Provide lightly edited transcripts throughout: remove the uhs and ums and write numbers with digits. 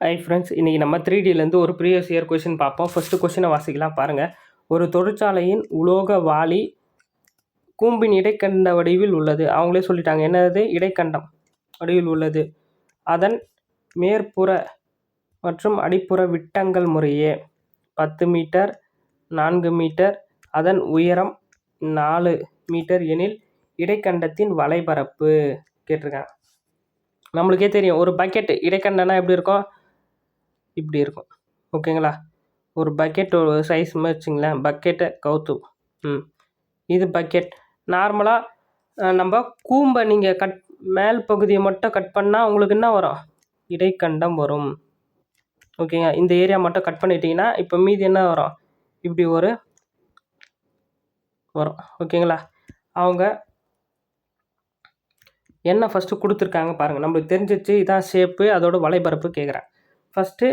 Hi friends, இன்றைக்கி நம்ம 3Dலேருந்து ஒரு ப்ரீவியஸ் இயர் கொஷின் பார்ப்போம். ஃபஸ்ட்டு கொஷினை வாசிக்கலாம் பாருங்கள். ஒரு தொழிற்சாலையின் உலோக வாளி கூம்பின் இடைக்கண்ட வடிவில் உள்ளது. அவங்களே சொல்லிட்டாங்க, என்னது இடைக்கண்டம் வடிவில் உள்ளது. அதன் மேற்புற மற்றும் அடிப்புற விட்டங்கள் முறையே 10 மீட்டர், 4 மீட்டர், அதன் உயரம் 4 மீட்டர் எனில் இடைக்கண்டத்தின் வலைபரப்பு கேட்டிருக்காங்க. நம்மளுக்கே தெரியும், ஒரு பக்கெட் இடைக்கண்டனா எப்படி இருக்கும், இப்படி இருக்கும். ஓகேங்களா? ஒரு பக்கெட் ஒரு சைஸ் வச்சுங்களேன், பக்கெட்டை கவுத்து இது பக்கெட். நார்மலாக நம்ம கூம்பை நீங்கள் மேல் பகுதியை மட்டும் கட் பண்ணால் உங்களுக்கு என்ன வரும், இடைக்கண்டம் வரும். ஓகேங்க, இந்த ஏரியா மட்டும் கட் பண்ணிட்டீங்கன்னா இப்போ மீதி என்ன வரும், இப்படி ஒரு வரும். ஓகேங்களா? அவங்க என்ன ஃபஸ்ட்டு கொடுத்துருக்காங்க பாருங்கள். நம்மளுக்கு தெரிஞ்சிச்சு, இதான் ஷேப்பு, அதோட வலைபரப்பு கேட்குறேன். ஃபஸ்ட்டு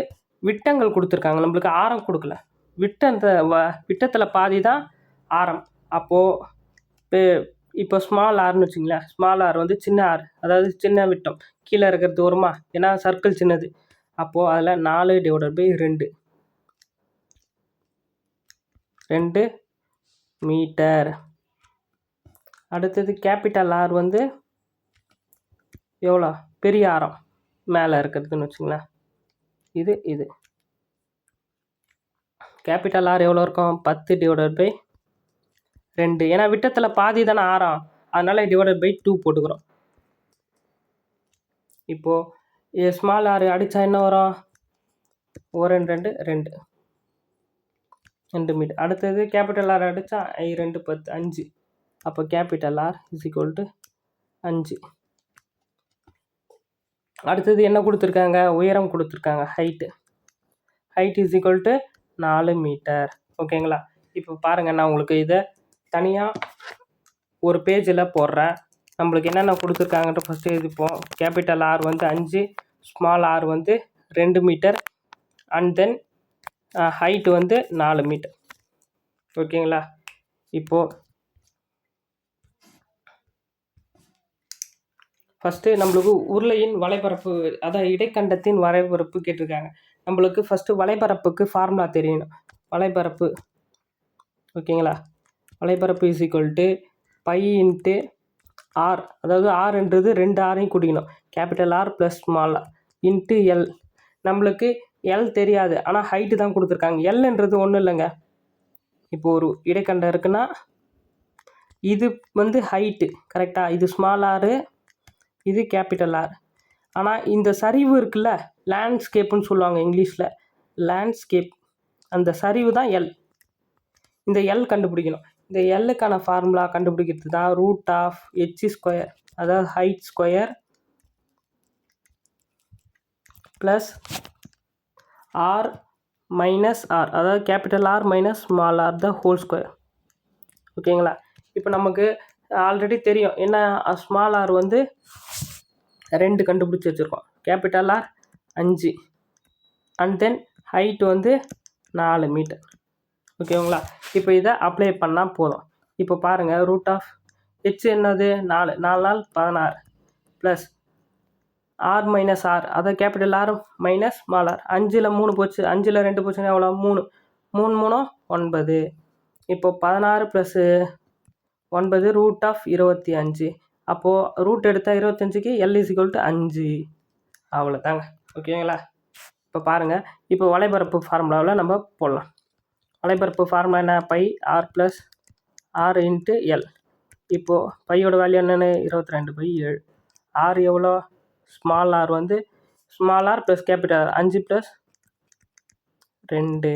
விட்டங்கள் கொடுத்துருக்காங்க, நம்மளுக்கு ஆரம் கொடுக்கல. விட்டத்தில் பாதி தான் ஆரம். அப்போது இப்போ ஸ்மால் ஆர்னு வச்சுங்களேன், ஸ்மால் ஆர் வந்து சின்ன ஆர், அதாவது சின்ன விட்டம் கீழே இருக்கிறது வருமா, ஏன்னா சர்க்கிள் சின்னது. அப்போது அதில் 4/2 2 மீட்டர். அடுத்தது கேபிட்டல் ஆர் வந்து எவ்வளோ, பெரிய ஆரம் மேலே இருக்கிறதுன்னு வச்சுங்களேன். இது கேபிட்டல் ஆர் எவ்வளோ இருக்கும், 10/2. ஏன்னா விட்டத்தில் பாதி தானே ஆரம், அதனால் /2 போட்டுக்கிறோம். இப்போது ஸ்மால் ஆர் அடித்தா என்ன வரும், 2 மீட்டர். அடுத்தது கேபிட்டல் ஆர் அடித்தா 2 10 5. அப்போ கேபிட்டல் ஆர் = 5. அடுத்தது என்ன கொடுத்துருக்காங்க, உயரம் கொடுத்துருக்காங்க, ஹைட் = 4 மீட்டர். ஓகேங்களா? இப்போ பாருங்கள், நான் உங்களுக்கு இதை தனியாக ஒரு பேஜில் போடுறேன். நம்மளுக்கு என்னென்ன கொடுத்துருக்காங்கன்ற ஃபஸ்ட்டு எழுதிப்போம். கேபிட்டல் ஆர் வந்து 5, ஸ்மால் ஆர் வந்து 2 மீட்டர், அண்ட் தென் ஹைட்டு வந்து 4 மீட்டர். ஓகேங்களா? இப்போது ஃபஸ்ட்டு நம்மளுக்கு உருளையின் வலைபரப்பு, அதான் இடைக்கண்டத்தின் வலைபரப்பு கேட்டிருக்காங்க. நம்மளுக்கு ஃபஸ்ட்டு வலைபரப்புக்கு ஃபார்முலா தெரியணும். வலைபரப்பு, ஓகேங்களா? வலைபரப்பு =π r, அதாவது ஆர்ன்றது 2 ஆரையும் குடிக்கணும். Capital R plus small R into L. நம்மளுக்கு எல் தெரியாது, ஆனால் ஹைட்டு தான் கொடுத்துருக்காங்க. எல்ன்றது ஒன்றும் இல்லைங்க, இப்போது ஒரு இடைக்கண்டம் இருக்குன்னா இது வந்து ஹைட்டு கரெக்டாக, இது ஸ்மால் ஆர், இது கேபிட்டல் ஆர். ஆனால் இந்த சரிவு இருக்குல்ல, லேண்ட்ஸ்கேப்புன்னு சொல்லுவாங்க இங்கிலீஷில், லேண்ட்ஸ்கேப், அந்த சரிவு தான் எல். இந்த எல் கண்டுபிடிக்கணும். இந்த எல்லுக்கான ஃபார்முலா கண்டுபிடிக்கிறது தான் √h², அதாவது height square plus R minus R, அதாவது capital R minus small R the whole square. ஓகேங்களா? இப்போ நமக்கு ஆல்ரெடி தெரியும், என்ன ஸ்மால் ஆர் வந்து 2 கண்டுபிடிச்சி வச்சுருக்கோம், capital R 5, and then height வந்து 4 மீட்டர். ஓகேங்களா? இப்போ இதை அப்ளை பண்ணால் போதும். இப்போ பாருங்கள், √h என்னது 4, 4 4 16 ப்ளஸ் ஆர் மைனஸ் ஆர், அதாவது capital R minus small R. 5ல் 3 போச்சு, 5ல் 2 போச்சுன்னா எவ்வளோ, 3 3 3 9. இப்போ 16 + 9 √25. அப்போது ரூட் எடுத்தால் 25க்கு L = 5. அவ்வளோதாங்க. ஓகேங்களா? இப்போ பாருங்கள், இப்போ வலைபரப்பு ஃபார்முலாவில் நம்ம போடலாம். வலைபரப்பு ஃபார்முலா என்ன, πr + r × L. இப்போது பையோட வேல்யூ என்னென்னு 22/7. ஆர் எவ்வளோ, ஸ்மால் ஆர் வந்து small R plus capital R 5 + 2.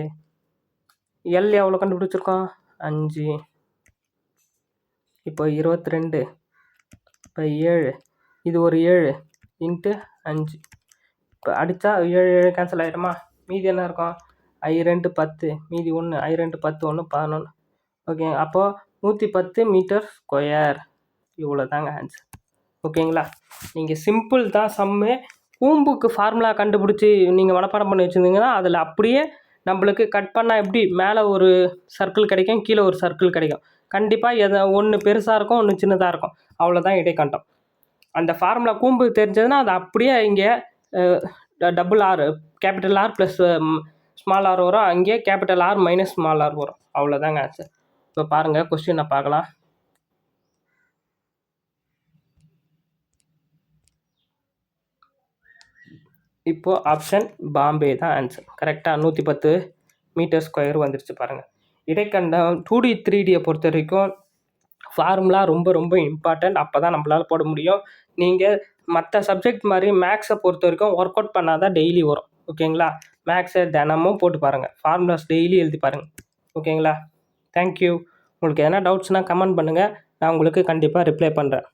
L எவ்வளோ கண்டுபிடிச்சிருக்கோம், 5. இப்போ 22/7, இது ஒரு 7 × 5. இப்போ அடித்தா 7 7 கேன்சல் ஆகிடுமா, மீதி என்ன இருக்கும், I2 10, மீதி 1, I2 10 1 11. ஓகே, அப்போது 110 மீட்டர் ஸ்கொயர். இவ்வளோ தாங்க ஆன்சர். ஓகேங்களா? நீங்கள் சிம்பிள் தான் சம்மு. கூம்புக்கு ஃபார்முலா கண்டுபிடிச்சி நீங்கள் மனப்பாடம் பண்ணி வச்சுருந்தீங்கன்னா அதில் அப்படியே நம்மளுக்கு கட் பண்ணால் எப்படி மேலே ஒரு சர்க்கிள் கிடைக்கும், கீழே ஒரு சர்க்கிள் கிடைக்கும். கண்டிப்பாக ஒன்று பெருசாக இருக்கும், ஒன்று சின்னதாக இருக்கும். அவ்வளோதான் இடைக்கண்டம். அந்த ஃபார்முலா கூம்பு தெரிஞ்சதுன்னா அது அப்படியே இங்கே double R capital R plus small R வரும், அங்கேயே capital R minus small R வரும். அவ்வளோதாங்க ஆன்சர். இப்போ பாருங்கள் கொஸ்டினை பார்க்கலாம். இப்போது ஆப்ஷன் பாம்பே தான் ஆன்சர். கரெக்டாக 110 மீட்டர் ஸ்கொயர் வந்துருச்சு பாருங்கள். இடைக்கண்டம் 2D 3Dயை பொறுத்த வரைக்கும் ஃபார்முலா ரொம்ப ரொம்ப இம்பார்ட்டண்ட். அப்போ தான் நம்மளால் போட முடியும். நீங்கள் மற்ற சப்ஜெக்ட் மாதிரி மேக்ஸை பொறுத்த வரைக்கும் ஒர்க் அவுட் பண்ணால் தான் டெய்லி வரும். ஓகேங்களா? மேக்ஸை தினமும் போட்டு பாருங்கள், ஃபார்முலாஸ் டெய்லி எழுதி பாருங்கள். ஓகேங்களா? தேங்க்யூ. உங்களுக்கு எதனா டவுட்ஸ்னால் கமெண்ட் பண்ணுங்கள், நான் உங்களுக்கு கண்டிப்பாக ரிப்ளை பண்ணுறேன்.